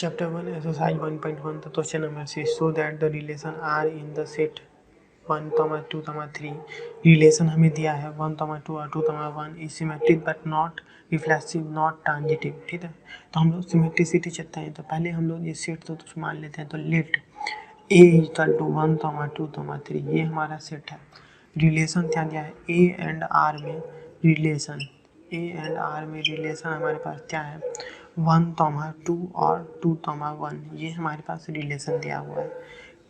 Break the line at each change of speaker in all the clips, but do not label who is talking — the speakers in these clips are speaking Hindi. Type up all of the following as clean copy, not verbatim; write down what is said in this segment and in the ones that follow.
Chapter 1 Exercise 1.1 The question number 6 Show that the relation R in the set 1, 2, 3 relation हमें दिया है 1, 2 और 2, 1 is symmetric but not reflexive not transitive. ठीक है, तो हम लोग सिमेट्रिसिटी चाहते हैं, तो पहले हम लोग ये सेट तो मान लेते हैं। तो लेट ए इक्वल टू 1, 2, 3 ये हमारा सेट है। रिलेशन क्या दिया है ए एंड आर में रिलेशन हमारे पास क्या है 1, 2 और 2, 1 ये हमारे पास रिलेशन दिया हुआ है।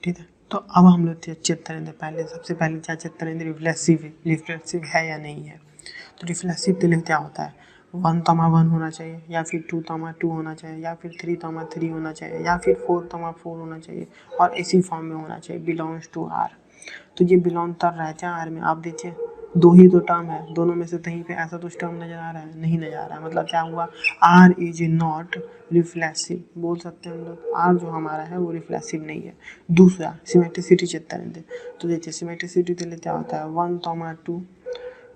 ठीक है, तो अब हम लोग चेक करेंगे। सबसे पहले क्या चेक करेंगे रिफ्लेक्सिव है या नहीं है। तो रिफ्लेक्सिव के लिए क्या होता है 1, 1 होना चाहिए, या फिर 2, 2 होना चाहिए, या फिर 3, 3 होना चाहिए, या फिर 4, 4 होना चाहिए, और इसी फॉर्म में होना चाहिए बिलोंग्स टू आर। तो ये बिलोंग कर रहा है क्या आर में। आप देखिए दो ही तो टर्म है, दोनों में से कहीं पे ऐसा कुछ टर्म नजर आ रहा है, नहीं नजर आ रहा है। मतलब क्या हुआ आर इज नॉट रिफ्लेक्सिव। बोल सकते हैं हम लोग आर जो हमारा है वो रिफ्लेक्सिव नहीं है। दूसरा सिमेट्रिसिटी चेक करेंगे। तो देखिए सिमेट्रिसिटी के लिए क्या होता है 1, 2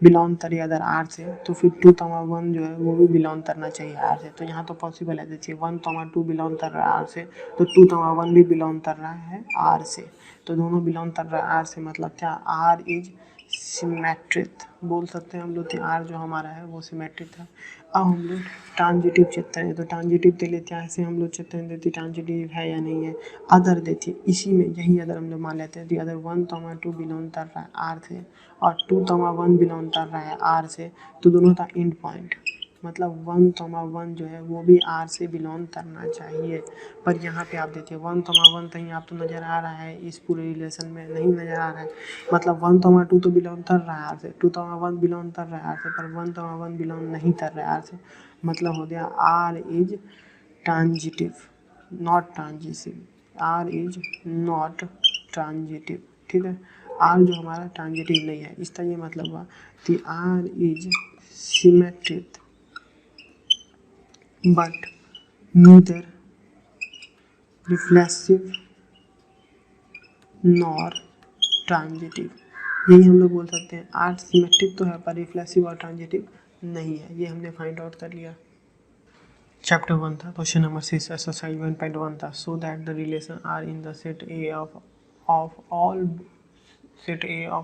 बिलोंग करिए अगर आर से, तो फिर 2, 1 जो है वो भी बिलोंग करना चाहिए आर से। तो यहाँ तो पॉसिबल है। देखिए 1, 2 बिलोंग कर रहा है आर से, तो 2, 1 भी बिलोंग कर रहा है आर से। तो दोनों बिलोंग कर रहा है आर से, मतलब क्या आर इज सिमेट्रिक। बोल सकते हैं हम लोग कि आर जो हमारा है वो सिमेट्रिक है। अब हम लोग ट्रांजिटिव चेक करें। तो ट्रांजिटिव के लिए क्या ऐसे हम लोग चेक करेंगे कि ट्रांजिटिव है या नहीं है। अदर देखिए इसी में यही अदर हम लोग मान लेते हैं कि अगर 1, 2 बिलोंग कर रहा है आर से और 2, 1 बिलोंग कर रहा है आर से, तो दोनों का एंड पॉइंट मतलब 1, 1 जो है वो भी आर से बिलोंग करना चाहिए। पर यहाँ पे आप देखिए 1, 1 कहीं आप तो नज़र आ रहा है, इस पूरे रिलेशन में नहीं नज़र आ रहा है। मतलब 1, 2 तो बिलोंग कर रहा है आर से, 2, 1 बिलोंग कर रहा है आर से, पर 1, 1 बिलोंग नहीं कर रहा है आर से। मतलब हो गया R is transitive not transitive. R is not transitive. ठीक है, आर जो हमारा ट्रांजिटिव नहीं है। इसका ये मतलब हुआ कि R is symmetric but neither reflexive nor transitive. यही हम लोग बोल सकते हैं आर सिमेट्रिक तो है पर रिफ्लेक्सिव और ट्रांजिटिव नहीं है। ये हमने फाइंड आउट कर लिया। चैप्टर 1 था, क्वेश्चन नंबर 6 एक्सरसाइज 1.1 था। So that the relation R in the set A of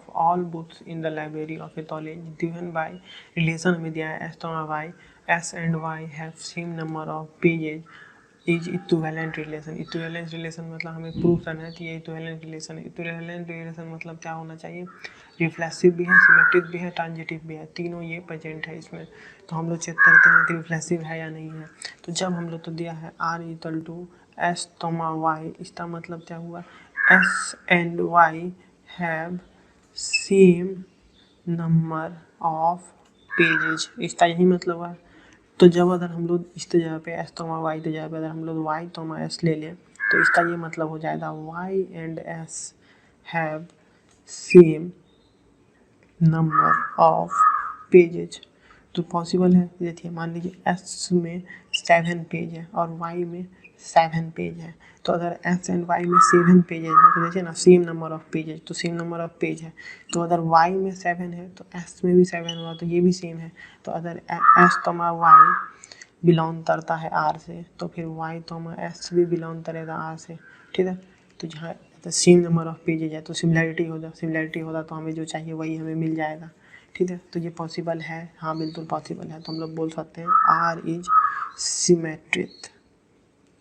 all books in the library of a college given by relation हमें दिया है S and Y have same number of pages is equivalent relation. Equivalent relation मतलब हमें प्रूव करना है कि ये इक्विवेलेंट रिलेशन है। इक्विवेलेंट रिलेशन मतलब क्या होना चाहिए रिफ्लेक्सिव भी है, सिमेट्रिक भी है, ट्रांजिटिव भी है, तीनों ये प्रेजेंट है इसमें। तो हम लोग चेक करते हैं कि रिफ्लेक्सिव है या नहीं है। तो जब हम लोग तो दिया है R equal to S, Y, इसका मतलब क्या हुआ S and Y have same number of pages. इसका यही मतलब हुआ। तो जब अगर हम लोग इस जगह पे एस वाई की जगह पे अगर हम लोग वाई एस ले लें, तो इसका ये मतलब हो जाएगा Y and S have same number of pages. तो पॉसिबल है। देखिए मान लीजिए एस में 7 पेज है और वाई में 7 पेज है। तो अगर एस एंड वाई में 7 पेजेज है तो देखिए ना सेम नंबर ऑफ पेजेज, तो सेम नंबर ऑफ पेज है। तो अगर वाई में 7 है तो एस में भी 7 होगा, तो ये भी सेम है। तो अगर एस वाई बिलोंग करता है आर से, तो फिर वाई एस भी बिलोंग करेगा आर से। ठीक है, तो जहाँ तो सेम नंबर ऑफ पेजेज है तो सिमिलैरिटी होगा तो हमें जो चाहिए वही हमें मिल जाएगा। ठीक है, तो ये पॉसिबल है, हाँ बिल्कुल पॉसिबल है। तो हम लोग बोल सकते हैं आर इज सिमेट्रिक।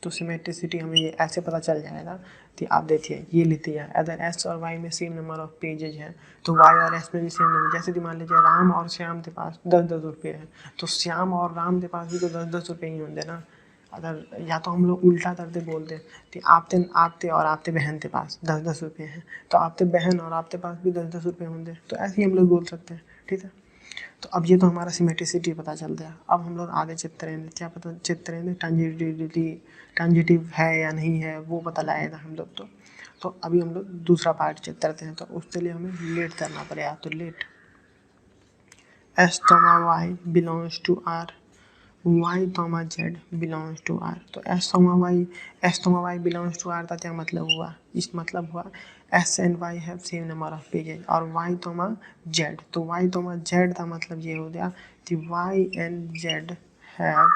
तो सिमेट्रिसिटी हमें ये ऐसे पता चल जाएगा कि आप देखिए ये लेते हैं अगर एस और वाई में सेम नंबर ऑफ पेजेज हैं तो वाई और एस में भी सेम नंबर। जैसे कि मान लीजिए राम और श्याम के पास 10-10 रुपये हैं, तो श्याम और राम के पास भी तो 10-10 रुपये ही होंगे ना। अगर या तो हम लोग उल्टा करते बोलते हैं कि आपके और आपके बहन के पास 10-10 रुपये हैं, तो आपके बहन और आपके पास भी 10-10 रुपये होंगे। तो ऐसे ही हम लोग बोल सकते हैं। ठीक है, तो अब ये तो हमारा सिमेट्रिसिटी पता चल गया। अब हम लोग आगे चेक करेंगे, क्या पता चेक करेंगे ट्रांजिटिव है या नहीं है वो पता लगाएगा हम लोग। तो अभी हम लोग दूसरा पार्ट चेक करते हैं। तो उसके लिए हमें लेट करना पड़ेगा। तो let S Y belongs to R, Y Z belongs to R. तो S Y belongs to R का क्या मतलब हुआ, इस मतलब हुआ S and Y have same number of pages और वाई जेड। तो वाई जेड का मतलब ये हो गया कि Y and Z have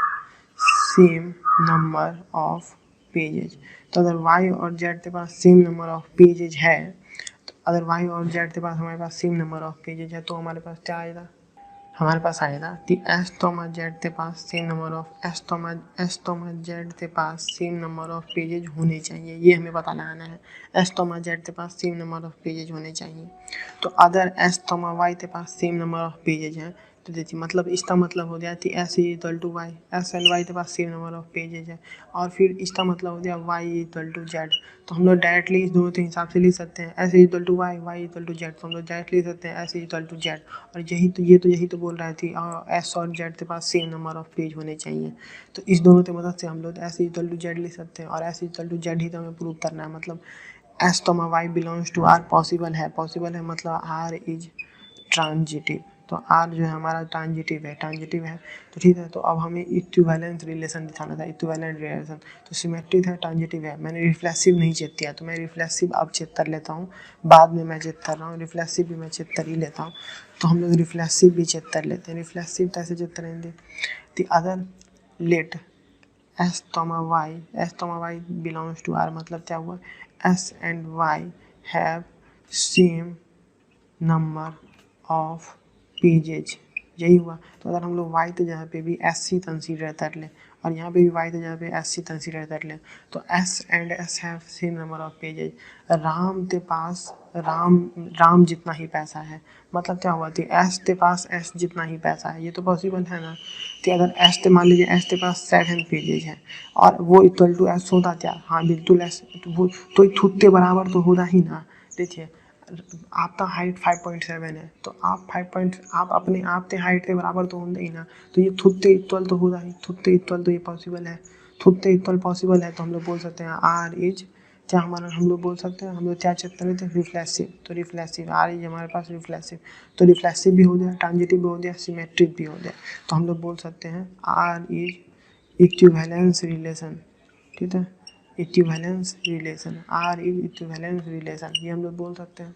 same number of pages. तो अगर y और z के पास सेम नंबर ऑफ पेजेज है, तो अगर y और z के पास हमारे पास सेम नंबर ऑफ पेजेज है तो हमारे पास क्या आएगा, हमारे पास आएगा कि एस तोमा जेड के पास same number of S तोमा Z के पास सेम नंबर ऑफ पेजेज होने चाहिए। ये हमें पता लगाना है, एस तोमा जेड के पास सेम नंबर ऑफ पेजेज होने चाहिए। तो अगर एस तोमा वाई के पास सेम नंबर ऑफ पेजेज हैं तो देखिए मतलब इसका मतलब हो गया कि S is equal to Y, S and Y के पास सेम नंबर ऑफ पेजेज है, और फिर इसका मतलब हो गया Y is equal to Z. तो हम लोग डायरेक्टली इस दोनों के हिसाब से लिख सकते हैं, S is equal to Y, Y equal to Z. तो हम लोग डायरेक्टली लिख सकते हैं S is equal to Z. और यही तो बोल रही थी एस और जेड के पास सेम नंबर ऑफ पेज होने चाहिए। तो इस दोनों की मदद से हम लोग S is equal to Z लिख सकते हैं, और S is equal to Z ही तो हमें प्रूव करना है। मतलब S तोमा Y belongs to R possible है मतलब आर इज ट्रांजिटिव। तो आर जो है हमारा ट्रांजिटिव है। तो ठीक है, तो अब हमें इक्विवेलेंस रिलेशन दिखाना था, इक्विवेलेंट रिलेशन। तो सिमेट्रिक है, ट्रांजिटिव है, मैंने रिफ्लेक्सिव नहीं चेक किया तो मैं रिफ्लेक्सिव अब चेक कर लेता हूँ, बाद में मैं चेक कर रहा हूँ, रिफ्लेक्सिव भी मैं चेक कर ही लेता हूँ। तो हम लोग रिफ्लेक्सिव भी चेक कर लेते हैं। रिफ्लेक्सिव कैसे चेक करेंगे, तो अगर let S तोमा Y belongs to R, मतलब क्या हुआ, S and Y have same number of pages, यही हुआ। तो अगर हम लोग वाई के जगह पे भी एस सी कंसीडर कर लें और यहाँ पे भी वाई के जगह पे एस सी कंसीडर कर लें, तो S and S have same number of pages. Ram के पास राम जितना ही पैसा है, मतलब क्या हुआ कि एस के पास एस जितना ही पैसा है, ये तो पॉसिबल है ना। कि अगर एस के मान लीजिए एस के पास 7 पेजेज है और वो इक्वल टू एस होता क्या, हाँ बिल्कुल एस, वो तो खुद के बराबर तो होगा ही ना। देखिए आपका हाइट 5.7 है, तो आप अपने आप के हाइट के बराबर तो होंगे ही ना। तो ये खुद के इक्वल तो होगा ही, खुद के इक्वल तो ये पॉसिबल है, खुद के इक्वल पॉसिबल है। तो हम लोग बोल सकते हैं आर इज क्या, हमारा हम लोग बोल सकते हैं, हम लोग क्या चेक कर रहे थे, रिफ्लेक्सिव। तो रिफ्लेक्सिव आर इज हमारे पास रिफ्लेक्सिव, तो रिफ्लेक्सिव भी हो गया, ट्रांजिटिव भी हो गया, सिमेट्रिक भी हो गया। तो हम लोग बोल सकते हैं आर इज इक्विवेलेंस रिलेशन, ठीक है, equivalence relation, R is equivalence relation, ये हम लोग बोल सकते हैं।